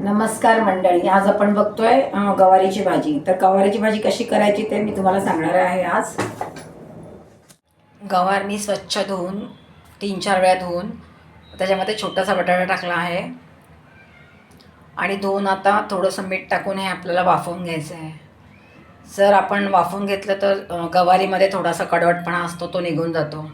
नमस्कार मंडळी, आज आपण बघतोय गवारीची भाजी. तर गवारीची भाजी कशी करायची ते मी तुम्हाला सांगणार आहे आज. गवार मी स्वच्छ धुवून 3-4 वेळा धुवून त्याच्यामध्ये छोटासा बटाटा टाकला आहे आणि धुवून आता थोडंसं मीठ टाकून हे आपल्याला वाफवून घ्यायचं आहे. जर आपण वाफवून घेतलं तर गवारीमध्ये थोडासा कडवटपणा असतो, तो निघून जातो.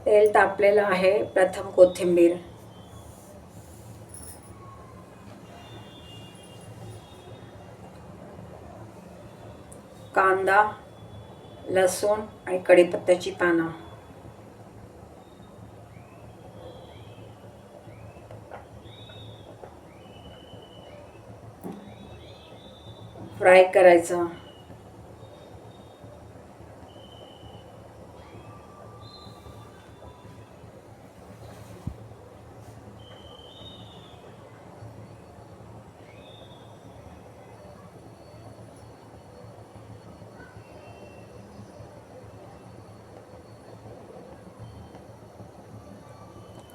तेल तापलेलं आहे. प्रथम कोथिंबीर, कांदा, लसूण आणि कढीपत्त्याची पानं, फ्राय करायचं.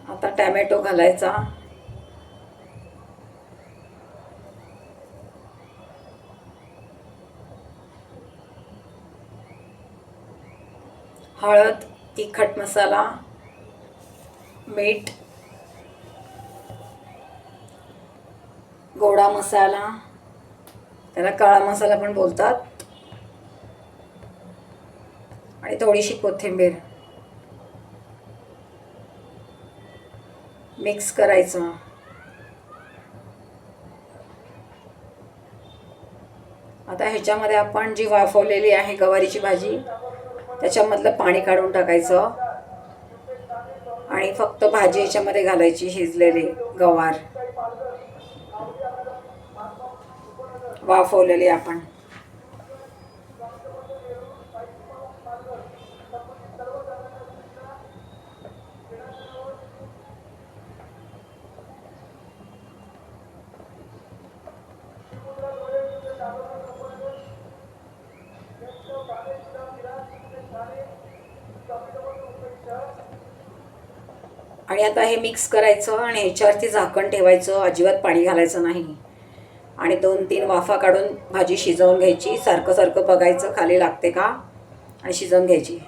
आता टॅमॅटो घालायचा. हळद, तिखट मसाला, मीठ, गोडा मसाला, त्याला काळा मसाला पण बोलतात, आणि थोडीशी कोथिंबीर मिक्स करायचं. आता ह्याच्यामध्ये आपण जी वाफवलेली आहे गवारीची भाजी त्याच्यामधलं पाणी काढून टाकायचं आणि फक्त भाजी ह्याच्यामध्ये घालायची. शिजलेली गवार वाफवलेली आपण. आणि आता हे मिक्स करायचं आणि ह्याच्यावरती झाकण ठेवायचं. अजिबात पाणी घालायचं नाही आणि 2-3 वाफा काढून भाजी शिजवून घ्यायची. सारखं सारखं बघायचं खाली लागते का आणि शिजवून घ्यायची.